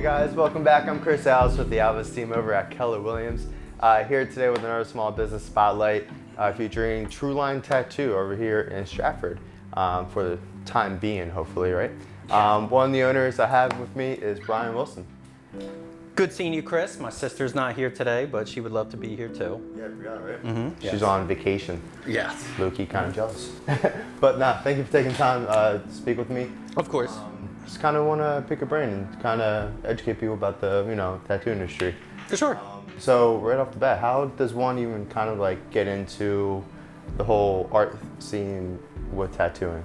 guys, welcome back. I'm Chris Alves with the Alves team over at Keller Williams. Here today with another small business spotlight featuring Trueline Tattoo over here in Stratford for the time being, hopefully, right? One of the owners I have with me is Brian Wilson. Good seeing you, Chris. My sister's not here today, but she would love to be here too. Yeah, I forgot, right? Mm-hmm. She's on vacation. Yes. Low-key kind of jealous. But nah, thank you for taking time to speak with me. Of course. Just kind of want to pick a brain and kind of educate people about the, tattoo industry. For sure. So right off the bat, how does one even kind of like get into the whole art scene with tattooing?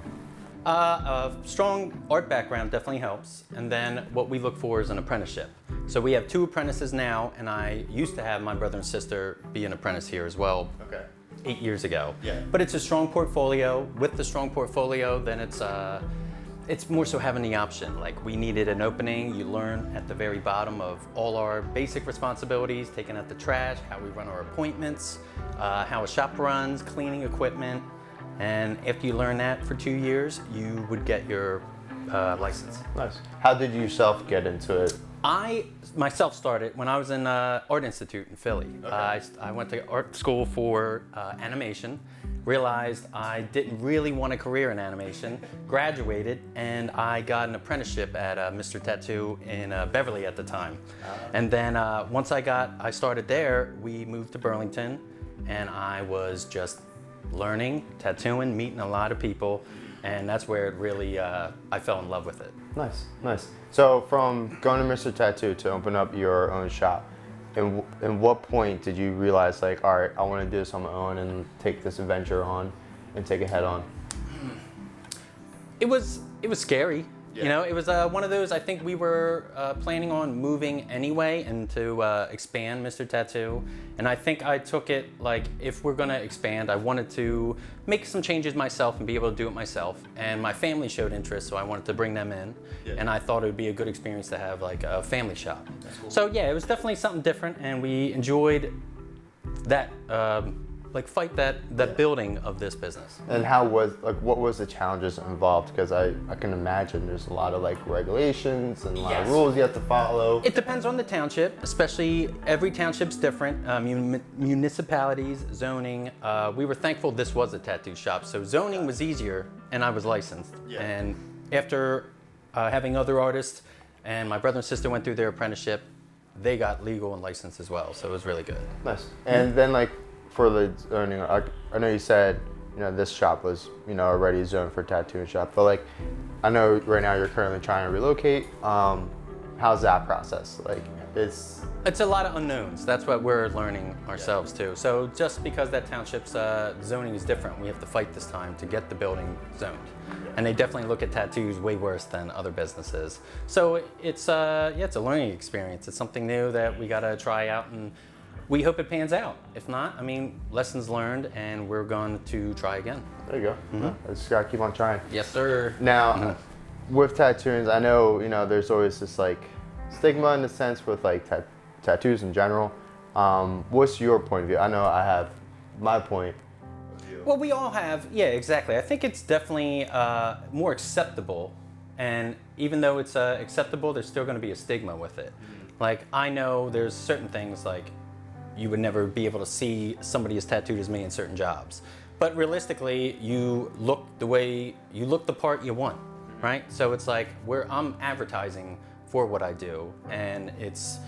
A strong art background definitely helps. And then what we look for is an apprenticeship. So we have 2 apprentices now, and I used to have my brother and sister be an apprentice here as well. Okay. 8 years ago. Yeah. But it's a strong portfolio. With the strong portfolio, then it's more so having the option. Like, we needed an opening. You learn at the very bottom of all our basic responsibilities, taking out the trash, how we run our appointments, how a shop runs, cleaning equipment. And after you learn that for 2 years, you would get your license. Nice. How did you yourself get into it? I myself started when I was in Art Institute in Philly. Okay. I went to art school for animation, realized I didn't really want a career in animation, graduated, and I got an apprenticeship at Mr. Tattoo in Beverly at the time. And then once I started there, we moved to Burlington, and I was just learning, tattooing, meeting a lot of people, and that's where it really, I fell in love with it. Nice, nice. So from going to Mr. Tattoo to open up your own shop, in what point did you realize like, all right, I want to do this on my own and take this adventure on and take it head on? It was scary. Yeah. You know, it was one of those, I think we were planning on moving anyway and to expand Mr. Tattoo. And I think I took it like, if we're gonna expand, I wanted to make some changes myself and be able to do it myself. And my family showed interest, so I wanted to bring them in. Yeah. And I thought it would be a good experience to have like a family shop. That's cool. So yeah, it was definitely something different, and we enjoyed that, fight that building of this business. And what was the challenges involved? Because I can imagine there's a lot of like regulations and a lot of rules you have to follow. It depends on the township, especially every township's different. Municipalities, zoning. We were thankful this was a tattoo shop, so zoning was easier, and I was licensed. Yeah. And after having other artists, and my brother and sister went through their apprenticeship, they got legal and licensed as well, so it was really good. Nice. And then like, for the zoning, I know you said, this shop was, already zoned for tattooing shop, but like, I know right now you're currently trying to relocate. How's that process? Like, it's a lot of unknowns. That's what we're learning ourselves too. So just because that township's zoning is different, we have to fight this time to get the building zoned. And they definitely look at tattoos way worse than other businesses. So it's a learning experience. It's something new that we gotta try out, and we hope it pans out. If not, lessons learned, and we're going to try again. There you go. Mm-hmm. Just gotta keep on trying. Yes, sir. Now, with tattoos, I know, there's always this like stigma in a sense with like tattoos in general. What's your point of view? I know I have my point of view. Well, we all have, yeah, exactly. I think it's definitely more acceptable, and even though it's acceptable, there's still gonna be a stigma with it. Like, I know there's certain things like, you would never be able to see somebody as tattooed as me in certain jobs. But realistically, you look the part you want, right? So it's like, I'm advertising for what I do, and it's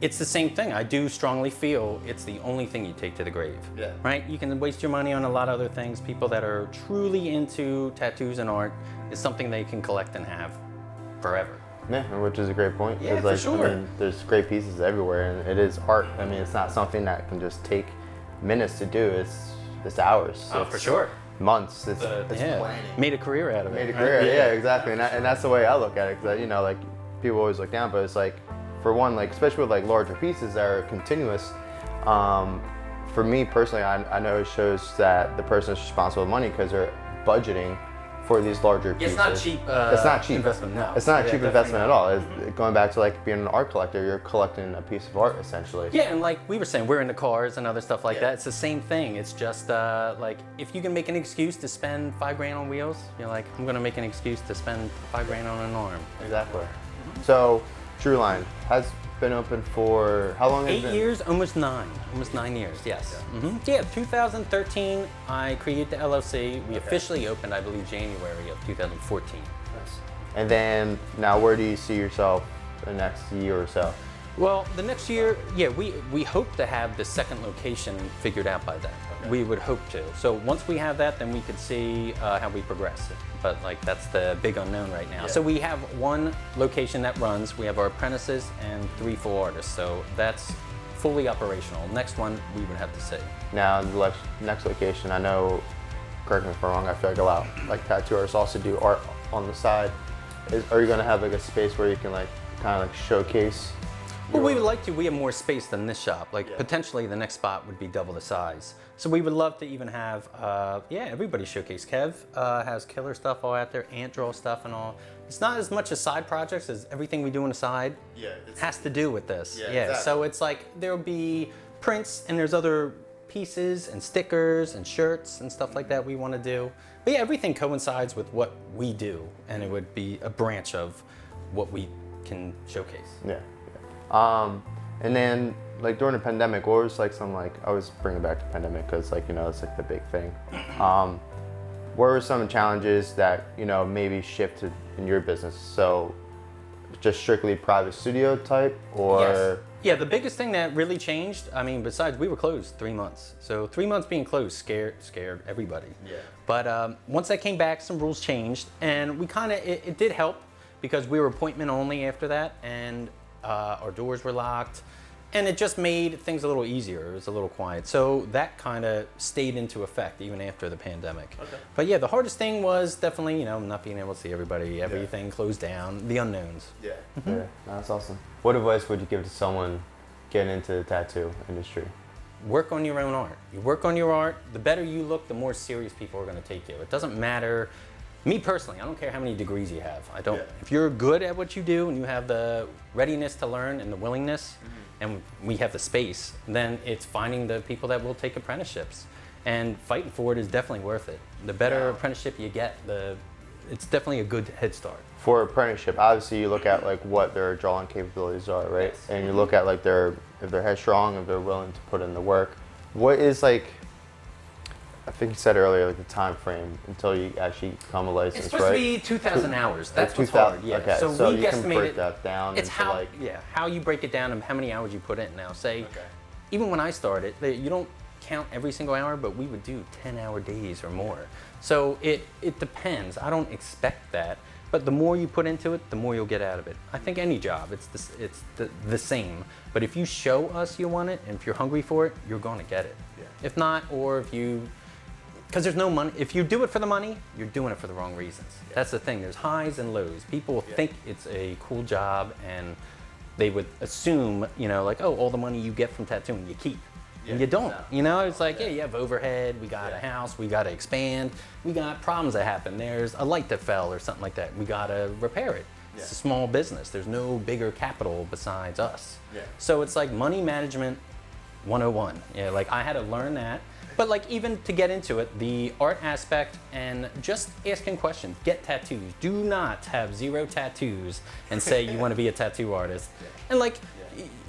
the same thing. I do strongly feel it's the only thing you take to the grave, right? You can waste your money on a lot of other things. People that are truly into tattoos and art is something they can collect and have forever. Yeah, which is a great point. Yeah, for sure. There's great pieces everywhere, and it is art. It's not something that can just take minutes to do. It's hours. Oh, for sure. Months. It's planning. Made a career out of it. Made a career. Right? Yeah, exactly. And that's the way I look at it. Because like people always look down, but it's like, for one, like especially with like larger pieces that are continuous. For me personally, I know it shows that the person is responsible with money because they're budgeting for these larger pieces. It's not cheap. It's not cheap investment. No, it's not a cheap investment at all. It's going back to like being an art collector, you're collecting a piece of art essentially. Yeah, and like we were saying, we're into cars and other stuff like that. It's the same thing. It's just like, if you can make an excuse to spend $5,000 on wheels, you're like, I'm gonna make an excuse to spend $5,000 on an arm. Exactly. So True Line has been open for how long? 8 years, almost 9 years. Yes. Yeah. 2013, I created the LLC. We officially opened, I believe, January of 2014. And then now, where do you see yourself the next year or so? Well, the next year, yeah, we hope to have the second location figured out by then. Okay. We would hope to. So once we have that, then we could see how we progress. But like that's the big unknown right now. Yeah. So we have one location that runs. We have our apprentices and 3 full artists. So that's fully operational. Next one, we would have to see. Now, the next location, I know, correct me if I'm wrong, I feel like a lot like tattoo artists also do art on the side. Are you going to have like a space where you can like kind of like showcase? Well, we would like to. We have more space than this shop. Like potentially the next spot would be double the size. So we would love to even have, everybody showcase. Kev has killer stuff all out there, ant draw stuff and all. It's not as much as side projects as everything we do on the side has to do with this. Yeah, exactly. So it's like there'll be prints and there's other pieces and stickers and shirts and stuff like that we want to do. But yeah, everything coincides with what we do, and it would be a branch of what we can showcase. Yeah. And then like during the pandemic, what was like some like, I always bring it back to pandemic because like, you know, it's like the big thing. What were some challenges that, you know, maybe shifted in your business? So just strictly private studio type or? Yes. Yeah, the biggest thing that really changed, I mean, besides we were closed 3 months. So 3 months being closed scared everybody. Yeah. But once that came back, some rules changed and we kind of, it did help because we were appointment only after that and our doors were locked and it just made things a little easier. It was a little quiet. So that kind of stayed into effect even after the pandemic. Okay. But yeah, the hardest thing was definitely, you know, not being able to see everybody, everything closed down, the unknowns. Yeah. Mm-hmm. Yeah, that's awesome. What advice would you give to someone getting into the tattoo industry? Work on your own art. You work on your art, the better you look, the more serious people are going to take you. It doesn't matter. Me personally, I don't care how many degrees you have. I don't. Yeah. If you're good at what you do and you have the readiness to learn and the willingness, and we have the space, then it's finding the people that will take apprenticeships. And fighting for it is definitely worth it. The better apprenticeship you get, it's definitely a good head start. For apprenticeship, obviously you look at like what their drawing capabilities are, right? Yes. And you look at like if they're headstrong, if they're willing to put in the work. What is like, I think you said earlier, like the time frame until you actually become a licensed, right? It's supposed to be 2,000 hours. That's what's hard. Yeah. Okay. So we you can break that down it's into like how you break it down and how many hours you put in. Now, say, even when I started, you don't count every single hour, but we would do 10-hour days or more. So it depends. I don't expect that, but the more you put into it, the more you'll get out of it. I think any job, it's the same. But if you show us you want it, and if you're hungry for it, you're going to get it. Yeah. If not, or if you. Because there's no money. If you do it for the money, you're doing it for the wrong reasons. Yeah. That's the thing. There's highs and lows. People think it's a cool job and they would assume, you know, like, oh, all the money you get from tattooing, you keep. And you don't. You know, it's like, you have overhead, we got a house, we got to expand, we got problems that happen. There's a light that fell or something like that. We got to repair it. It's a small business. There's no bigger capital besides us. So it's like money management 101. Yeah, like I had to learn that. But like even to get into it, the art aspect and just asking questions, get tattoos. Do not have 0 tattoos and say you want to be a tattoo artist. And like,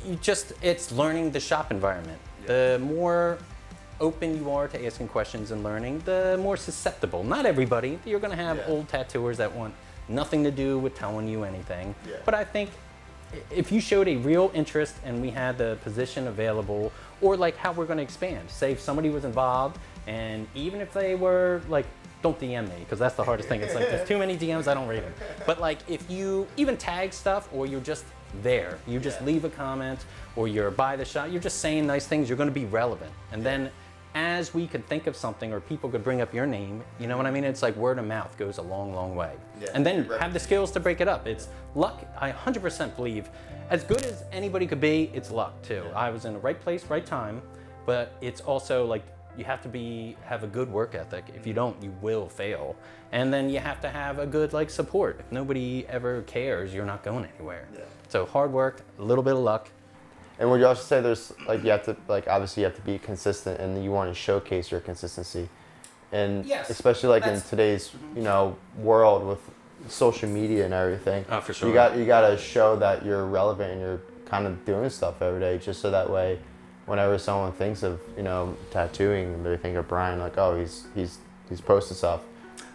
you just, it's learning the shop environment. The more open you are to asking questions and learning, the more susceptible. Not everybody, you're gonna have old tattooers that want nothing to do with telling you anything. But I think if you showed a real interest and we had the position available, or like how we're going to expand, say if somebody was involved, and even if they were like, don't DM me, because that's the hardest thing. It's like there's too many DMs, I don't read them. But like if you even tag stuff, or you're just there, you just leave a comment, or you're by the shop, you're just saying nice things, you're going to be relevant. And then as we could think of something, or people could bring up your name, you know what I mean? It's like word of mouth goes a long, long way. And then have the skills to break it up. It's luck. I 100% believe as good as anybody could be, it's luck too. I was in the right place, right time, but it's also like you have to have a good work ethic. If you don't, you will fail. And then you have to have a good like support. If nobody ever cares, you're not going anywhere. So hard work, a little bit of luck. And would you also say there's like you have to like obviously you have to be consistent and you want to showcase your consistency, and especially like in today's world with social media and everything. Oh, for sure. You got to show that you're relevant and you're kind of doing stuff every day, just so that way, whenever someone thinks of tattooing, they think of Brian like, oh, he's posting stuff.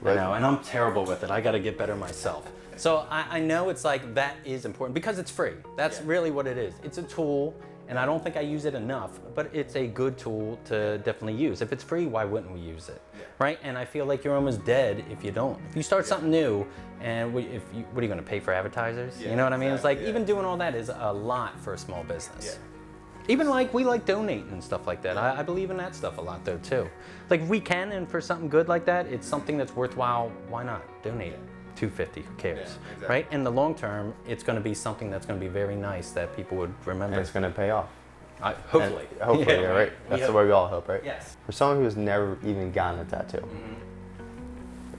I know, and I'm terrible with it. I got to get better myself. So I know it's like that is important because it's free. That's really what it is. It's a tool, and I don't think I use it enough, but it's a good tool to definitely use. If it's free, why wouldn't we use it? Right? And I feel like you're almost dead if you don't. If you start something new, and what are you going to pay for advertisers? You know what I mean? It's like even doing all that is a lot for a small business. Even like we like donate and stuff like that. I believe in that stuff a lot though too. Like if we can, and for something good like that, it's something that's worthwhile. Why not donate it? $250, who cares, exactly. Right? In the long term, it's going to be something that's going to be very nice that people would remember. And it's going to pay off. Hopefully. And hopefully, right? That's the way we all hope, right? Yes. For someone who has never even gotten a tattoo,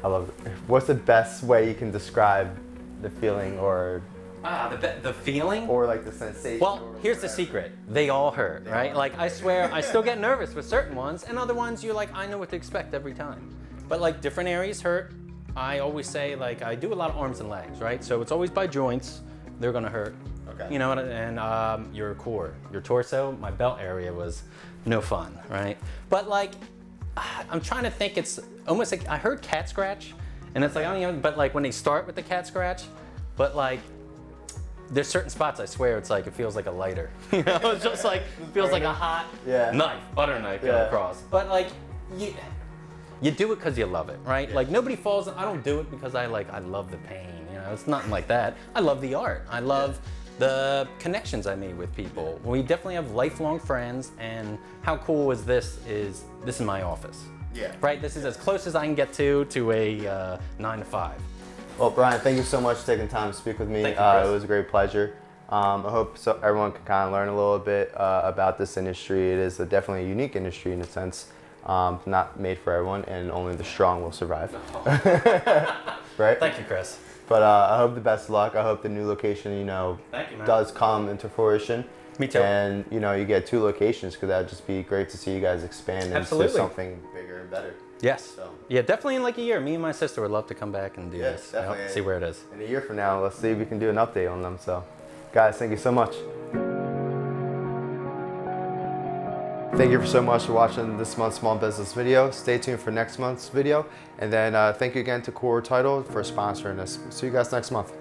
I love it. What's the best way you can describe the feeling or the feeling? Or like the sensation? Well, here's the secret. They all hurt, right? Like I swear, I still get nervous with certain ones, and other ones you're like, I know what to expect every time. But like different areas hurt. I always say, like, I do a lot of arms and legs, right? So it's always by joints. They're gonna hurt. Okay. You know, and your core, your torso, my belt area was no fun, right? But like, I'm trying to think. It's almost like I heard cat scratch, and it's like I don't even. But like when they start with the cat scratch, but like there's certain spots I swear it's like it feels like a lighter. You know, it's just like it feels like a hot knife, butter knife going across. But like you do it because you love it, right? Yeah. Like nobody falls. I don't do it because I love the pain. You know, it's nothing like that. I love the art. I love the connections I made with people. We definitely have lifelong friends. And how cool is this? Is this is my office? Yeah. Right. This is as close as I can get to a 9 to 5. Well, Brian, thank you so much for taking time to speak with me. Thank you, Chris. It was a great pleasure. I hope everyone can kind of learn a little bit about this industry. It is definitely a unique industry in a sense. Not made for everyone, and only the strong will survive. Right? Thank you, Chris. But I hope the best of luck. I hope the new location, Thank you, man. does come into fruition. Me too. And you get 2 locations, because that'd just be great to see you guys expand into something bigger and better. Yes. So. Yeah, definitely in like a year. Me and my sister would love to come back and do this. Definitely. See where it is. In a year from now, let's see if we can do an update on them. So, guys, thank you so much. Thank you so much for watching this month's small business video. Stay tuned for next month's video. And then thank you again to Core Title for sponsoring us. See you guys next month.